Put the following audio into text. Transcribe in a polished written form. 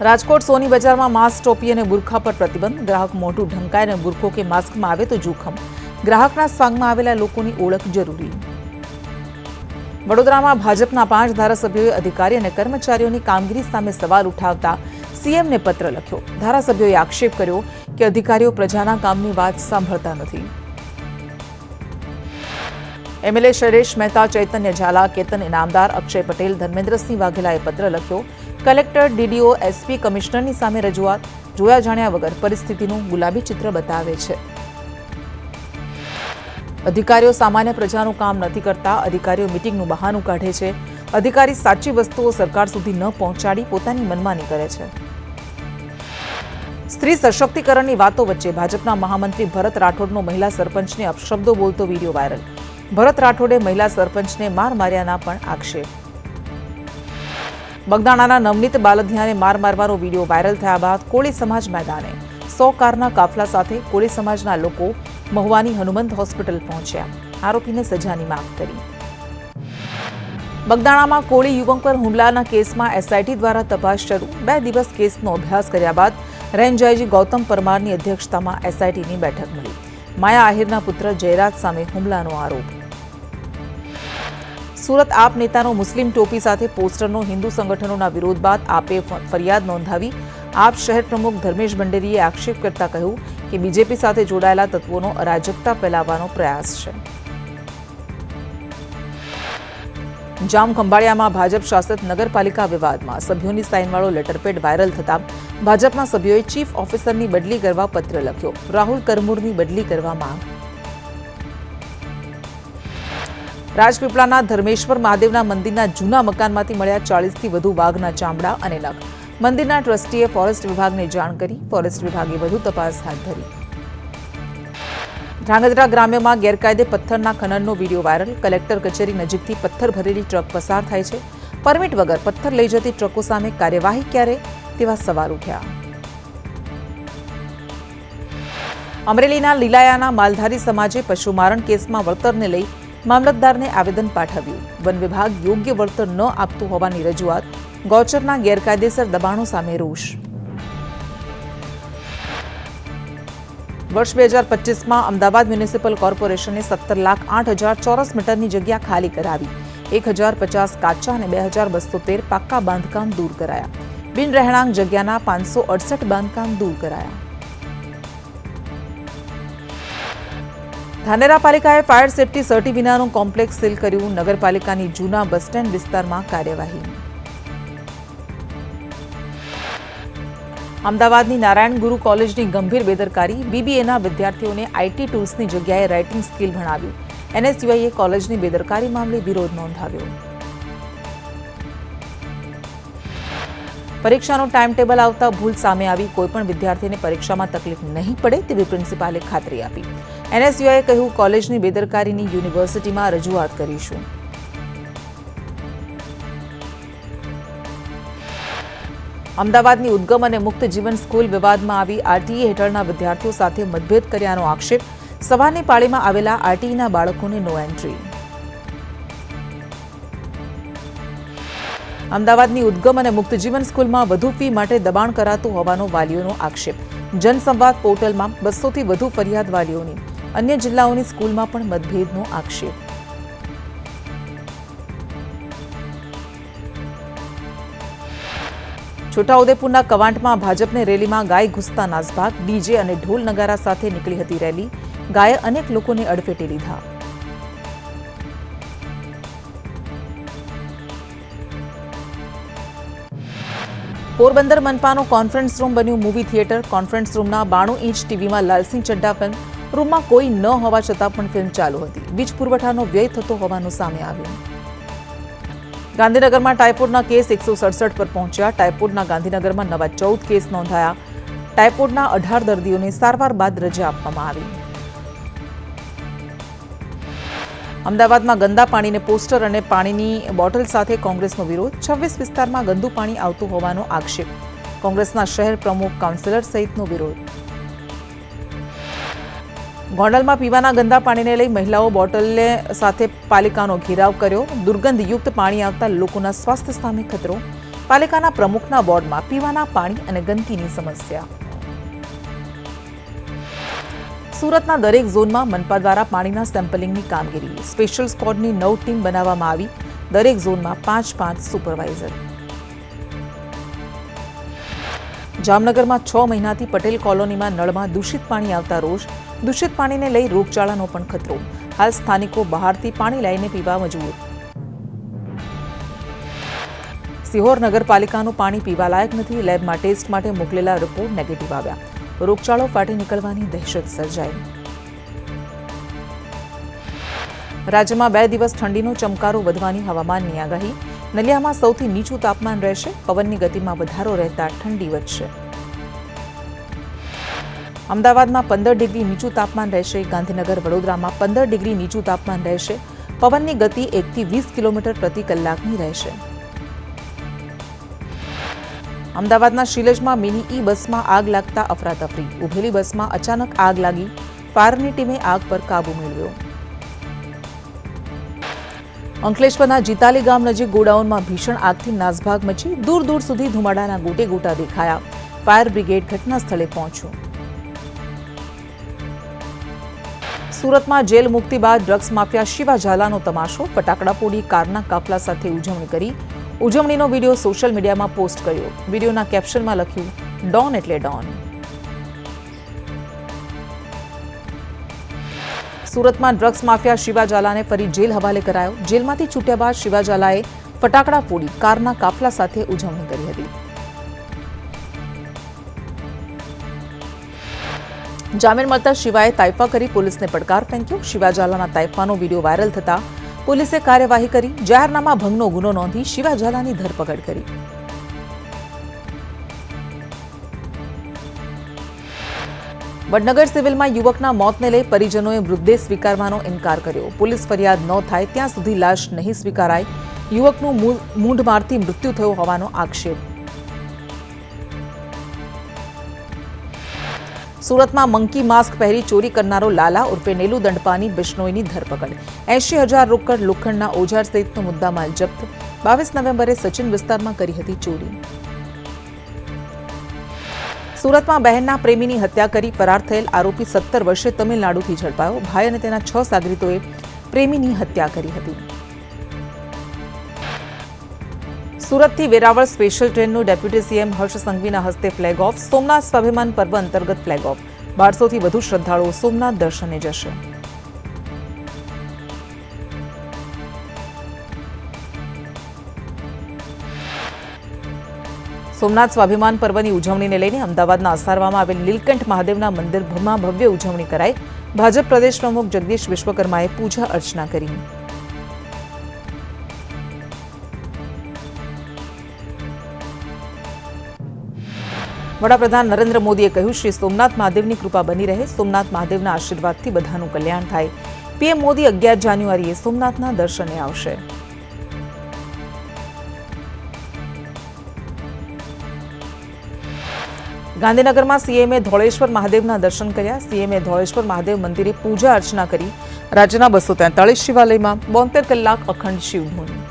રાજકોટ સોની બજારમાં માસ્ક, ટોપી અને બુરખા પર પ્રતિબંધ. ગ્રાહક મોઢું ઢંકાય અને બુરખો કે માસ્કમાં આવે તો જોખમ. ગ્રાહકના સ્વાંગમાં આવેલા લોકોની ઓળખ જરૂરી. વડોદરામાં ભાજપના 5 ધારાસભ્યોએ અધિકારી અને કર્મચારીઓની કામગીરી સામે સવાલ ઉઠાવતા સીએમને પત્ર લખ્યો. ધારાસભ્યોએ આક્ષેપ કર્યો કે અધિકારીઓ પ્રજાના કામની વાત સાંભળતા નથી. એમએલએ શૈલેષ મહેતા, ચૈતન્ય ઝાલા, કેતન ઇનામદાર, અક્ષય પટેલ, ધર્મેન્દ્રસિંહ વાઘેલાએ પત્ર લખ્યો. કલેક્ટર, ડીડીઓ, એસપી, કમિશનરની સામે રજૂઆત. જોયા જાણ્યા વગર પરિસ્થિતિનું ગુલાબી ચિત્ર બતાવે છે. અધિકારીઓ સામાન્ય પ્રજાનું કામ નથી કરતા. અધિકારીઓ મીટિંગનું બહાનું કાઢે છે. અધિકારી સાચી વસ્તુઓ સરકાર સુધી ન પહોંચાડી પોતાની મનમાની કરે છે. સ્ત્રી સશક્તિકરણની વાતો વચ્ચે ભાજપના મહામંત્રી ભરત રાઠોડનો મહિલા સરપંચને અપશબ્દો બોલતો વિડીયો વાયરલ. ભરત રાઠોડે મહિલા સરપંચને માર માર્યાના પણ આક્ષેપ. બગદાણાના નવનીત બાલધિયાને માર મારવાનો વિડીયો વાયરલ થયા બાદ કોળી સમાજ મેદાને 100 કારના કાફલા સાથે કોળી સમાજના લોકો મહુવાની હનુમંત હોસ્પિટલ પહોંચ્યા. આરોપીને સજાની માંગ કરી. બગદાણામાં કોળી યુવક પર હુમલાના કેસમાં એસઆઈટી દ્વારા તપાસ શરૂ. 2 દિવસ કેસનો અભ્યાસ કર્યા બાદ રેન્જ આઈજી ગૌતમ પરમારની અધ્યક્ષતામાં એસઆઈટીની બેઠક મળી. માયા આહિરના પુત્ર જયરાજ સામે હુમલાનો આરોપ. સુરત આપ નેતાનો મુસ્લિમ ટોપી સાથે પોસ્ટરનો હિન્દુ સંગઠનોના વિરોધ બાદ આપે ફરિયાદ નોંધાવી. આપ શહેર પ્રમુખ ધર્મેશ ભંડેરીએ આક્ષેપ કરતા કહ્યું કે બીજેપી સાથે જોડાયેલા તત્વોનો અરાજકતા ફેલાવવાનો પ્રયાસ છે. જામ ખંભાળિયામાં ભાજપ શાસિત નગરપાલિકા વિવાદમાં સભ્યોની સાઇનવાળો લેટરપેડ વાયરલ થતા ભાજપના સભ્યોએ ચીફ ઓફિસરની બદલી કરવા પત્ર લખ્યો. રાહુલ કરમુરની બદલી કરવા માંગ. રાજપીપળાના ધર્મેશ્વર મહાદેવના મંદિરના જૂના મકાનમાંથી મળ્યા 40થી વધુ વાઘના ચામડા અને નખ. મંદિરના ટ્રસ્ટીએ ફોરેસ્ટ વિભાગને જાણ કરી. ફોરેસ્ટ વિભાગે વધુ તપાસ હાથ ધરી. ધ્રાંગધ્રા ગ્રામ્યમાં ગેરકાયદે પથ્થરના ખનનનો વિડીયો વાયરલ. કલેક્ટર કચેરી નજીકથી પથ્થર ભરેલી ટ્રક પસાર થાય છે. પરમિટ વગર પથ્થર લઈ જતી ટ્રકો સામે કાર્યવાહી ક્યારે, તેવા સવાલ ઉઠ્યા. અમરેલીના લીલાયાના માલધારી સમાજે પશુમારણ કેસમાં વળતરને લઈ મામલતદારને આવેદન પાઠવ્યું. વન વિભાગ યોગ્ય વળતર ન આપતું હોવાની રજૂઆત. ગૌચરના ગેરકાયદેસર દબાણો સામે રોષ. વર્ષ 2025માં અમદાવાદ મ્યુનિસિપલ કોર્પોરેશને 17,08,000 ચોરસ મીટરની જગ્યા ખાલી કરાવી. 1,050 કાચા અને 2,213 પાક્કા બાંધકામ દૂર કરાયા. બિન રહેણાંક જગ્યાના 568 બાંધકામ દૂર કરાયા. ધાનેરા પાલિકાએ ફાયર સેફટી સર્ટી વિનાનું કોમ્પ્લેક્સ સીલ કર્યું. નગરપાલિકાની જૂના બસ સ્ટેન્ડ વિસ્તારમાં કાર્યવાહી. અમદાવાદની નારાયણ ગુરુ કોલેજની ગંભીર બેદરકારી. બીબીએના વિદ્યાર્થીઓને આઈટી ટૂલ્સની જગ્યાએ રાઇટિંગ સ્કિલ ભણાવ્યું. એનએસયુઆઈએ કોલેજની બેદરકારી મામલે વિરોધ નોંધાવ્યો. પરીક્ષાનું ટાઈમ ટેબલ આવતા ભૂલ સામે આવી. કોઈપણ વિદ્યાર્થીને પરીક્ષામાં તકલીફ નહીં પડે તેવી પ્રિન્સિપાલે ખાતરી આપી. એનએસયુઆઈએ કહ્યું, કોલેજની બેદરકારીની યુનિવર્સિટીમાં રજૂઆત કરીશું. અમદાવાદની ઉદ્ગમ અને મુક્ત જીવન સ્કૂલ વિવાદમાં આવી. આરટીઈ હેઠળના વિદ્યાર્થીઓ સાથે મતભેદ કર્યાનો આક્ષેપ. સવારની પાળીમાં આવેલા આરટીઈના બાળકોને નો એન્ટ્રી. અમદાવાદની ઉદ્ગમ અને મુક્ત જીવન સ્કૂલમાં વધુ ફી માટે દબાણ કરાતું હોવાનો વાલીઓનો આક્ષેપ. જનસંવાદ પોર્ટલમાં 200થી વધુ ફરિયાદ વાલીઓની. અન્ય જિલ્લાઓની સ્કૂલમાં પણ મતભેદનો આક્ષેપ. છોટાઉદેપુરના કવાંટમાં ભાજપની રેલીમાં ગાય ઘૂસતા નાસભાગ. ડીજે અને ઢોલ નગારા સાથે નીકળી હતી રેલી. ગાયે અનેક લોકોને અડફેટે લીધા. પોરબંદર મનપાનો કોન્ફરન્સ રૂમ બન્યું મૂવી થિયેટર. કોન્ફરન્સ રૂમના 92 ઇંચ ટીવીમાં લાલસિંહ ચડ્ડા ફિલ્મ. રૂમમાં કોઈ ન હોવા છતાં પણ ફિલ્મ ચાલુ હતી. વીજ પુરવઠાનો વ્યય થતો હોવાનું સામે આવ્યું. ગાંધીનગરમાં ટાઇફોઇડના કેસ 167 પર પહોંચ્યા. ટાઇફોઇડના ગાંધીનગરમાં નવા 14 કેસ નોંધાયા. ટાઇફોઇડના 18 દર્દીઓને સારવાર બાદ રજા આપવામાં આવી. અમદાવાદમાં ગંદા પાણીને પોસ્ટર અને પાણીની બોટલ સાથે કોંગ્રેસનો વિરોધ. 26 વિસ્તારમાં ગંદુ પાણી આવતું હોવાનો આક્ષેપ. કોંગ્રેસના શહેર પ્રમુખ, કાઉન્સિલર સહિતનો વિરોધ. ગોંડલમાં પીવાના ગંદા પાણીને લઈ મહિલાઓ બોટલને સાથે પાલિકાનો ઘેરાવ કર્યો. દુર્ગંધયુક્ત પાણી આવતા લોકોના સ્વાસ્થ્ય સામે ખતરો. પાલિકાના પ્રમુખના વોર્ડમાં પીવાના પાણી અને ગંદકીની સમસ્યા. સુરતના દરેક ઝોનમાં મનપા દ્વારા પાણીના સેમ્પલિંગની કામગીરી. સ્પેશિયલ સ્ક્વોડની 9 ટીમ બનાવવામાં આવી. દરેક ઝોનમાં 5-5 સુપરવાઇઝર. જામનગરમાં 6 મહિનાથી પટેલ કોલોનીમાં નળમાં દૂષિત પાણી આવતા રોષ. દૂષિત પાણીને લઈ રોગચાળાનો પણ ખતરો. હાલ સ્થાનિકો બહારથી પાણી લઈને પીવા મજબૂર. સિહોર નગરપાલિકાનું પાણી પીવાલાયક નથી. લેબમાં ટેસ્ટ માટે મોકલેલા રિપોર્ટ નેગેટિવ આવ્યા. રોગચાળો ફાટી નીકળવાની દહેશત સર્જાઈ. રાજ્યમાં 2 દિવસ ઠંડીનો ચમકારો વધવાની હવામાનની આગાહી. નલિયામાં સૌથી નીચું તાપમાન રહેશે. પવનની ગતિમાં વધારો રહેતા ઠંડી વધશે. અમદાવાદમાં 15 ડિગ્રી નીચું તાપમાન રહેશે. ગાંધીનગર વડોદરામાં 15 ડિગ્રી નીચું તાપમાન રહેશે. પવનની ગતિ 1 થી 20 કિલોમીટર પ્રતિ કલાકની રહેશે. અમદાવાદના શિલજમાં મિની ઈ બસમાં આગ લાગતા અફરાતફરી. ઉભેલી બસમાં અચાનક આગ લાગી. ફાયરની ટીમે આગ પર કાબુ મેળવ્યો. અંકલેશ્વરના જીતાલી ગામ નજીક ગોડાઉનમાં ભીષણ આગથી નાસભાગ મચી. દૂર દૂર સુધી ધુમાડાના ગોટે ગોટા દેખાયા. ફાયર બ્રિગેડ ઘટના સ્થળે પહોંચ્યું. સુરતમાં જેલ મુક્તિ બાદ ડ્રગ્સ માફિયા શિવા ઝાલાનો તમાશો. ફટાકડા ફોડી કારના કાફલા સાથે ઉજવણી કરી. ઉજવણીનો વિડીયો સોશિયલ મીડિયામાં પોસ્ટ કર્યો. વિડીયોના કેપ્શનમાં લખ્યું, ડોન એટલે ડોન. સુરતમાં ડ્રગ્સ માફિયા શિવા ઝાલાને ફરી જેલ હવાલે કરાયો. જેલમાંથી છૂટ્યા બાદ શિવા ઝાલાએ ફટાકડા ફોડી કારના કાફલા સાથે ઉજવણી કરી હતી. જામીન મળતા શિવાએ તાઇફા કરી પોલીસને પડકાર ફેંક્યો. શિવા ઝાલાના તાઇફાનો વિડીયો વાયરલ થતા પોલીસે કાર્યવાહી કરી. જાહેરનામા ભંગનો ગુનો નોંધી શિવા ઝાલાની ધરપકડ કરી. વડનગર સિવિલમાં યુવકના મોતને લઈ પરિજનોએ મૃતદેહ સ્વીકારવાનો ઇનકાર કર્યો. પોલીસ ફરિયાદ ન થાય ત્યાં સુધી લાશ નહીં સ્વીકારાય. યુવકનું મૂંઢમારથી મૃત્યુ થયો હોવાનો આક્ષેપ. સુરતમાં મંકી માસ્ક પહેરી ચોરી કરનારો લાલા ઉર્ફે નેલુ દંડપાની બિશ્નોઈની ધરપકડ. 80,000 રોકડ લોખંડના ઓજાર સહિતનો મુદ્દામાલ જપ્ત. 22 નવેમ્બરે સચિન વિસ્તારમાં કરી હતી ચોરી. સુરતમાં બહેનના પ્રેમીની હત્યા કરી ફરાર થયેલ આરોપી 17 વર્ષે તમિલનાડુથી ઝડપાયો. ભાઈ અને તેના 6 સાગરીતોએ પ્રેમીની હત્યા કરી હતી. સુરતથી વેરાવળ સ્પેશિયલ ટ્રેનનું ડેપ્યુટી સીએમ હર્ષ સંઘવીના હસ્તે ફ્લેગ ઓફ. સોમનાથ સ્વાભિમાન પર્વ અંતર્ગત ફ્લેગ ઓફ. 1200થી વધુ શ્રદ્ધાળુઓ સોમનાથ દર્શને જશે. સોમનાથ સ્વાભિમાન પર્વની ઉજવણીને લઈને અમદાવાદના અસારવામાં આવેલ નીલકંઠ મહાદેવના મંદિરમાં ભવ્ય ઉજવણી કરાઈ. ભાજપ પ્રદેશ પ્રમુખ જગદીશ વિશ્વકર્માએ પૂજા અર્ચના કરી. વડાપ્રધાન નરેન્દ્ર મોદીએ કહ્યું, શ્રી સોમનાથ મહાદેવની કૃપા બની રહે. સોમનાથ મહાદેવના આશીર્વાદથી બધાનું કલ્યાણ થાય. પીએમ મોદી 11 જાન્યુઆરીએ સોમનાથના દર્શને આવશે. ગાંધીનગરમાં સીએમએ ધોળેશ્વર મહાદેવના દર્શન કર્યા. સીએમએ ધોળેશ્વર મહાદેવ મંદિરે પૂજા અર્ચના કરી. રાજ્યના 243 શિવાલયમાં 72 કલાક અખંડ શિવધૂન.